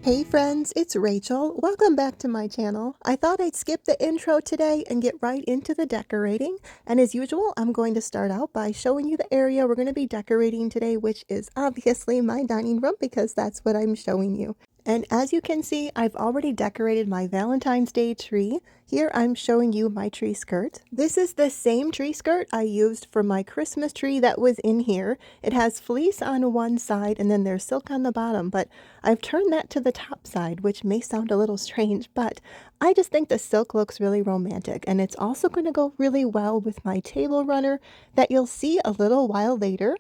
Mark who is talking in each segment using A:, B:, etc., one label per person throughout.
A: Hey friends, it's Rachel. Welcome back to my channel. I thought I'd skip the intro today and get right into the decorating. And as usual, I'm going to start out by showing you the area we're going to be decorating today, which is obviously my dining room because that's what I'm showing you. And as you can see, I've already decorated my Valentine's Day tree. Here I'm showing you my tree skirt. This is the same tree skirt I used for my Christmas tree that was in here. It has fleece on one side and then there's silk on the bottom, but I've turned that to the top side, which may sound a little strange, but I just think the silk looks really romantic, and it's also going to go really well with my table runner that you'll see a little while later.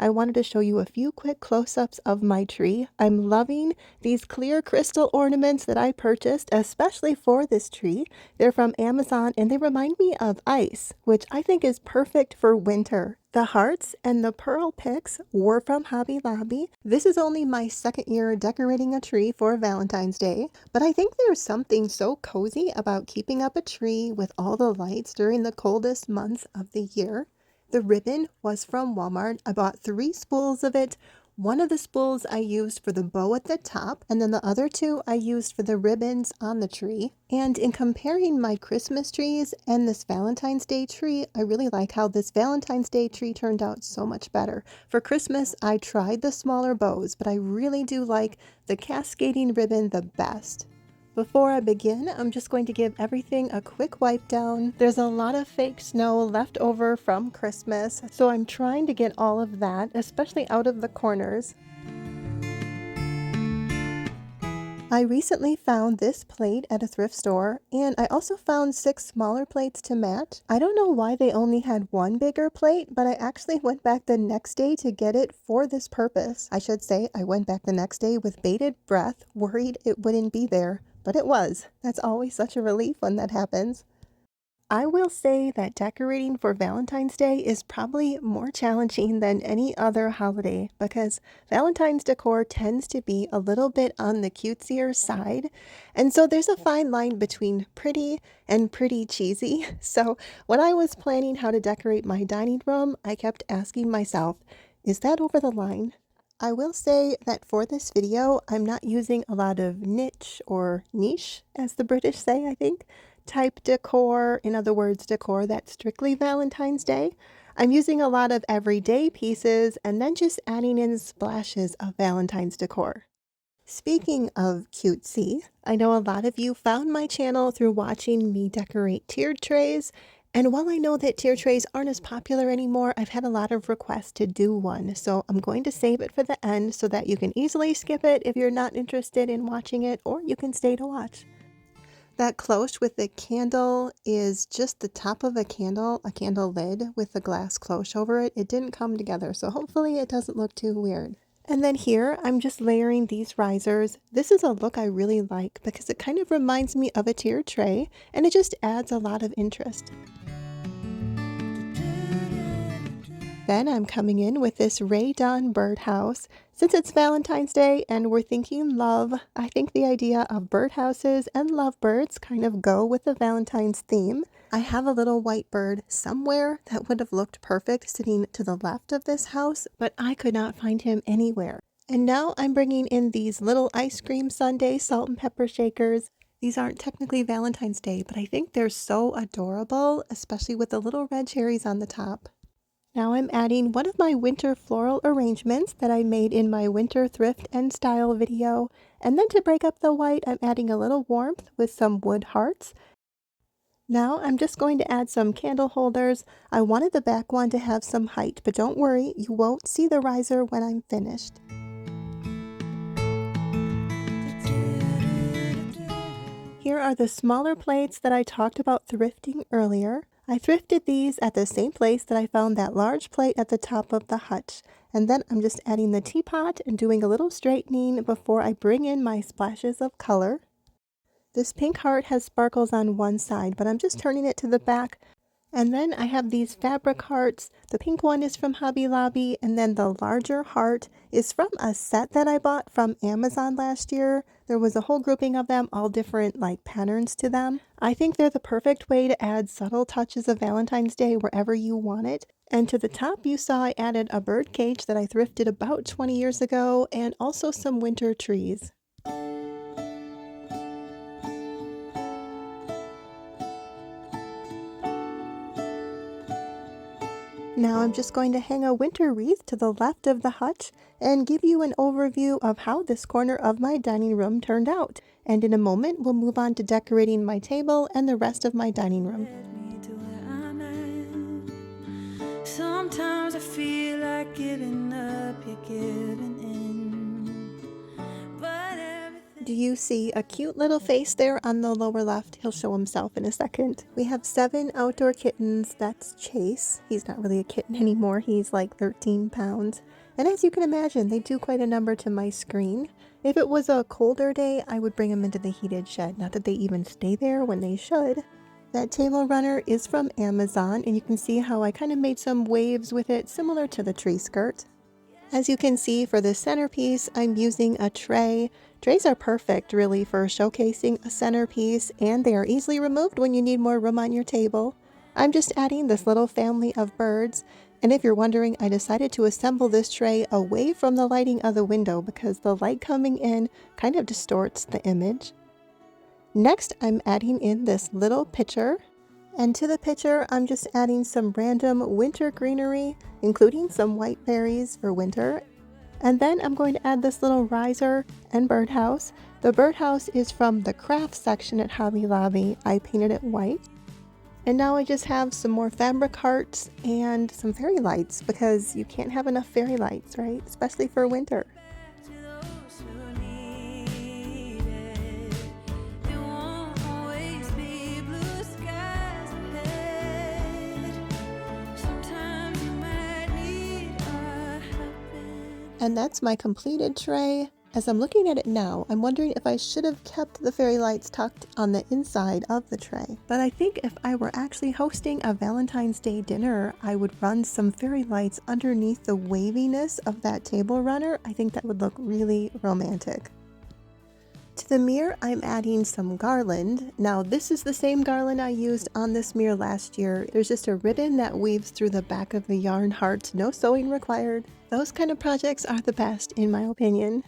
A: I wanted to show you a few quick close-ups of my tree. I'm loving these clear crystal ornaments that I purchased, especially for this tree. They're from Amazon and they remind me of ice, which I think is perfect for winter. The hearts and the pearl picks were from Hobby Lobby. This is only my second year decorating a tree for Valentine's Day, but I think there's something so cozy about keeping up a tree with all the lights during the coldest months of the year. The ribbon was from Walmart. I bought 3 spools of it. One of the spools I used for the bow at the top, and then the other 2 I used for the ribbons on the tree. And in comparing my Christmas trees and this Valentine's Day tree, I really like how this Valentine's Day tree turned out so much better. For Christmas, I tried the smaller bows, but I really do like the cascading ribbon the best. Before I begin, I'm just going to give everything a quick wipe down. There's a lot of fake snow left over from Christmas, so I'm trying to get all of that, especially out of the corners. I recently found this plate at a thrift store, and I also found 6 smaller plates to match. I don't know why they only had one bigger plate, but I actually went back the next day to get it for this purpose. I should say I went back the next day with bated breath, worried it wouldn't be there. But it was. That's always such a relief when that happens. I will say that decorating for Valentine's Day is probably more challenging than any other holiday because Valentine's decor tends to be a little bit on the cutesier side. And so there's a fine line between pretty and pretty cheesy. So when I was planning how to decorate my dining room, I kept asking myself, is that over the line? I will say that for this video, I'm not using a lot of niche or niche, as the British say, I think, type decor. In other words, decor that's strictly Valentine's Day. I'm using a lot of everyday pieces and then just adding in splashes of Valentine's decor. Speaking of cutesy, I know a lot of you found my channel through watching me decorate tiered trays. And while I know that tier trays aren't as popular anymore, I've had a lot of requests to do one. So I'm going to save it for the end so that you can easily skip it if you're not interested in watching it, or you can stay to watch. That cloche with the candle is just the top of a candle lid with a glass cloche over it. It didn't come together, so hopefully it doesn't look too weird. And then here, I'm just layering these risers. This is a look I really like because it kind of reminds me of a tiered tray, and it just adds a lot of interest. Then I'm coming in with this Ray Dawn birdhouse. Since it's Valentine's Day and we're thinking love, I think the idea of birdhouses and lovebirds kind of go with the Valentine's theme. I have a little white bird somewhere that would have looked perfect sitting to the left of this house, but I could not find him anywhere. And now I'm bringing in these little ice cream sundae salt and pepper shakers. These aren't technically Valentine's Day, but I think they're so adorable, especially with the little red cherries on the top. Now I'm adding one of my winter floral arrangements that I made in my winter thrift and style video. And then to break up the white, I'm adding a little warmth with some wood hearts. Now I'm just going to add some candle holders. I wanted the back one to have some height, but don't worry, you won't see the riser when I'm finished. Here are the smaller plates that I talked about thrifting earlier. I thrifted these at the same place that I found that large plate at the top of the hutch. And then I'm just adding the teapot and doing a little straightening before I bring in my splashes of color. This pink heart has sparkles on one side, but I'm just turning it to the back. And then I have these fabric hearts. The pink one is from Hobby Lobby, and then the larger heart is from a set that I bought from Amazon last year. There was a whole grouping of them, all different patterns to them. I think they're the perfect way to add subtle touches of Valentine's Day wherever you want it. And to the top you saw I added a bird cage that I thrifted about 20 years ago, and also some winter trees. Now I'm just going to hang a winter wreath to the left of the hutch and give you an overview of how this corner of my dining room turned out. And in a moment, we'll move on to decorating my table and the rest of my dining room.
B: Sometimes I feel like giving up, you're giving in.
A: Do you see a cute little face there on the lower left? He'll show himself in a second. We have 7 outdoor kittens. That's Chase. He's not really a kitten anymore. He's like 13 pounds. And as you can imagine, they do quite a number to my screen. If it was a colder day, I would bring them into the heated shed. Not that they even stay there when they should. That table runner is from Amazon, and you can see how I kind of made some waves with it, similar to the tree skirt. As you can see, for the centerpiece, I'm using a tray. Trays are perfect, really, for showcasing a centerpiece, and they are easily removed when you need more room on your table. I'm just adding this little family of birds, and if you're wondering, I decided to assemble this tray away from the lighting of the window because the light coming in kind of distorts the image. Next, I'm adding in this little pitcher. And to the pitcher, I'm just adding some random winter greenery, including some white berries for winter. And then I'm going to add this little riser and birdhouse. The birdhouse is from the craft section at Hobby Lobby. I painted it white. And now I just have some more fabric hearts and some fairy lights because you can't have enough fairy lights, right? Especially for winter. And that's my completed tray. As I'm looking at it now, I'm wondering if I should have kept the fairy lights tucked on the inside of the tray. But I think if I were actually hosting a Valentine's Day dinner, I would run some fairy lights underneath the waviness of that table runner. I think that would look really romantic. To the mirror, I'm adding some garland. Now, this is the same garland I used on this mirror last year. There's just a ribbon that weaves through the back of the yarn hearts, no sewing required. Those kind of projects are the best, in my opinion.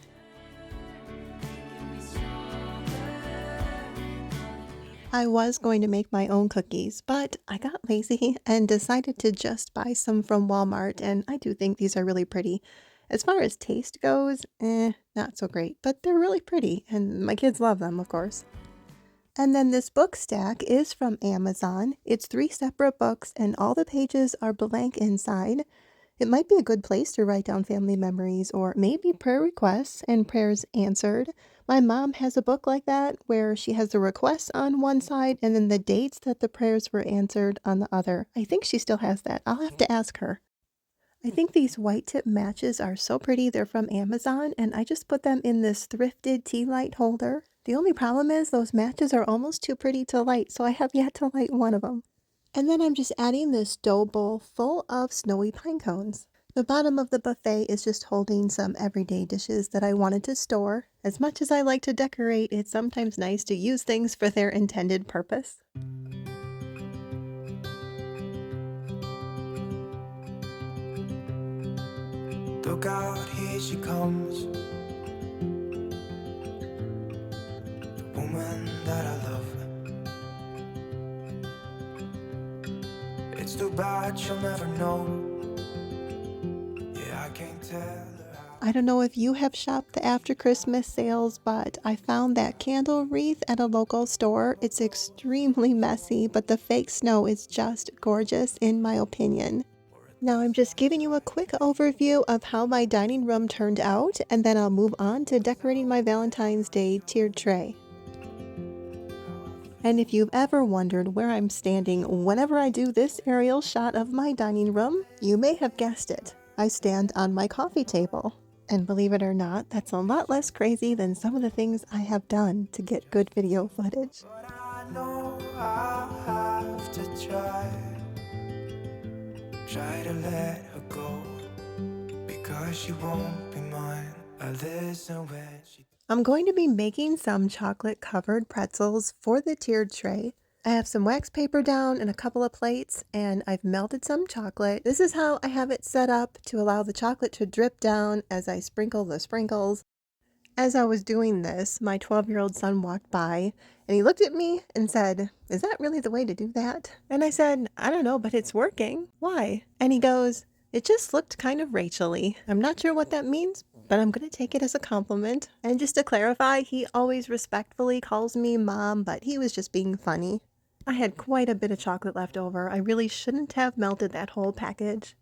A: I was going to make my own cookies, but I got lazy and decided to just buy some from Walmart, and I do think these are really pretty. As far as taste goes, not so great, but they're really pretty, and my kids love them, of course. And then this book stack is from Amazon. It's 3 separate books, and all the pages are blank inside. It might be a good place to write down family memories or maybe prayer requests and prayers answered. My mom has a book like that where she has the requests on one side and then the dates that the prayers were answered on the other. I think she still has that. I'll have to ask her. I think these white tip matches are so pretty. They're from Amazon, and I just put them in this thrifted tea light holder. The only problem is those matches are almost too pretty to light, so I have yet to light one of them. And then I'm just adding this dough bowl full of snowy pine cones. The bottom of the buffet is just holding some everyday dishes that I wanted to store. As much as I like to decorate, it's sometimes nice to use things for their intended purpose.
B: Look out, here she comes, the woman that I love. It's too bad she'll never know. Yeah, I can't tell her.
A: I don't know if you have shopped the after Christmas sales, but I found that candle wreath at a local store. It's extremely messy, but the fake snow is just gorgeous in my opinion. Now I'm just giving you a quick overview of how my dining room turned out, and then I'll move on to decorating my Valentine's Day tiered tray. And if you've ever wondered where I'm standing whenever I do this aerial shot of my dining room, you may have guessed it. I stand on my coffee table. And believe it or not, that's a lot less crazy than some of the things I have done to get good video footage.
B: But I know I have to try to let her go, because she won't be mine. I listen when she...
A: I'm going to be making some chocolate covered pretzels for the tiered tray. I have some wax paper down and a couple of plates, and I've melted some chocolate. This is how I have it set up to allow the chocolate to drip down as I sprinkle the sprinkles. As I was doing this, my 12-year-old son walked by, And he looked at me and said, "Is that really the way to do that?" And I said, "I don't know, but it's working. Why?" And he goes, "It just looked kind of Rachel-y." I'm not sure what that means, but I'm going to take it as a compliment. And just to clarify, he always respectfully calls me mom, but he was just being funny. I had quite a bit of chocolate left over. I really shouldn't have melted that whole package.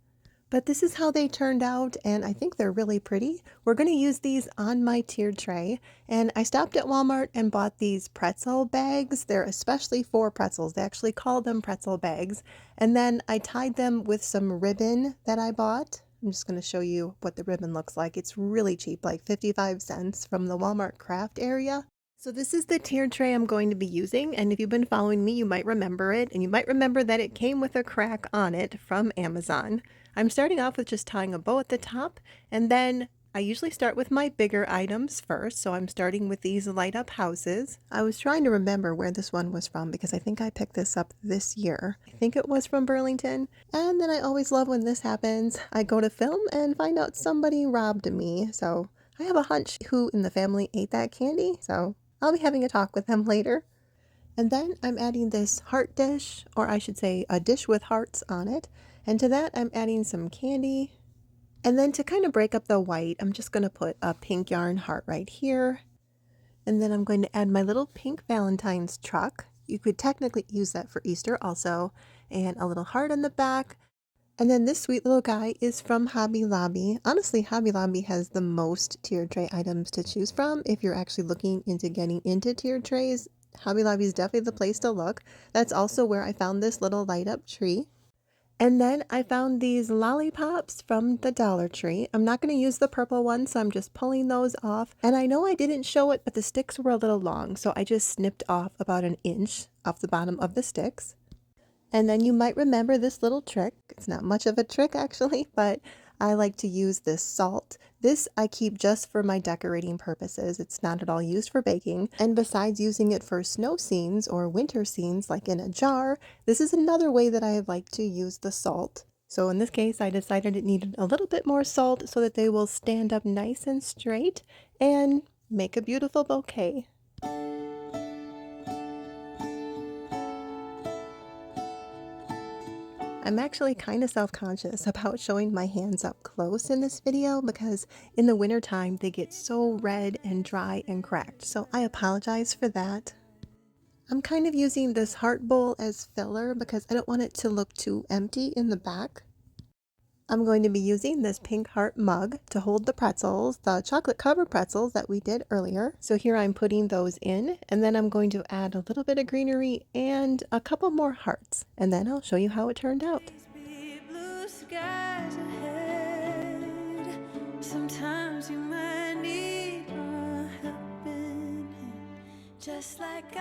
A: But this is how they turned out, and I think they're really pretty. We're going to use these on my tiered tray, and I stopped at Walmart and bought these pretzel bags. They're especially for pretzels. They actually call them pretzel bags. And then I tied them with some ribbon that I bought. I'm just going to show you what the ribbon looks like. It's really cheap, like 55 cents from the Walmart craft area. So this is the tiered tray I'm going to be using, and if you've been following me, you might remember it, and you might remember that it came with a crack on it from Amazon. I'm starting off with just tying a bow at the top, and then I usually start with my bigger items first, so I'm starting with these light up houses. I was trying to remember where this one was from because I think I picked this up this year. I think it was from Burlington, and then I always love when this happens. I go to film and find out somebody robbed me, so I have a hunch who in the family ate that candy, so I'll be having a talk with them later. And then I'm adding this heart dish, or I should say a dish with hearts on it. And to that I'm adding some candy. And then to kind of break up the white, I'm just going to put a pink yarn heart right here. And then I'm going to add my little pink Valentine's truck. You could technically use that for Easter also. And a little heart on the back. And then this sweet little guy is from Hobby Lobby. Honestly, Hobby Lobby has the most tiered tray items to choose from. If you're actually looking into getting into tiered trays, Hobby Lobby is definitely the place to look. That's also where I found this little light up tree. And then I found these lollipops from the Dollar Tree. I'm not going to use the purple one, so I'm just pulling those off. And I know I didn't show it, but the sticks were a little long, so I just snipped off about an inch off the bottom of the sticks. And then you might remember this little trick. It's not much of a trick actually, but I like to use this salt. This I keep just for my decorating purposes. It's not at all used for baking. And besides using it for snow scenes or winter scenes like in a jar, this is another way that I like to use the salt. So in this case, I decided it needed a little bit more salt so that they will stand up nice and straight and make a beautiful bouquet. I'm actually kind of self-conscious about showing my hands up close in this video because in the wintertime they get so red and dry and cracked, so I apologize for that. I'm kind of using this heart bowl as filler because I don't want it to look too empty in the back. I'm going to be using this pink heart mug to hold the pretzels, the chocolate covered pretzels that we did earlier. So here I'm putting those in, and then I'm going to add a little bit of greenery and a couple more hearts, and then I'll show you how it turned out. Sometimes you might need a helping hand, just like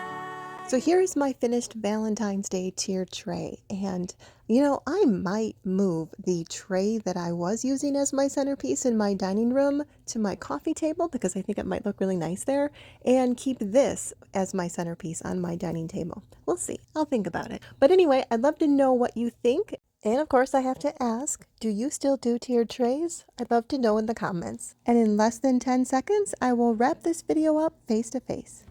A: So here's my finished Valentine's Day tiered tray, and you know, I might move the tray that I was using as my centerpiece in my dining room to my coffee table because I think it might look really nice there, and keep this as my centerpiece on my dining table. We'll see. I'll think about it. But anyway, I'd love to know what you think. And of course, I have to ask, do you still do tiered trays? I'd love to know in the comments. And in less than 10 seconds, I will wrap this video up face to face.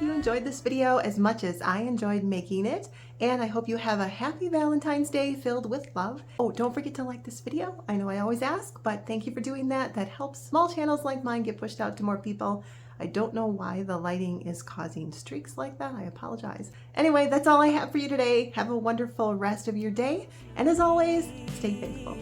A: You enjoyed this video as much as I enjoyed making it, and I hope you have a happy Valentine's Day filled with love. Oh, don't forget to like this video. I know I always ask, but thank you for doing that. That helps small channels like mine get pushed out to more people. I don't know why the lighting is causing streaks like that. I apologize. Anyway, that's all I have for you today. Have a wonderful rest of your day, and as always, stay faithful.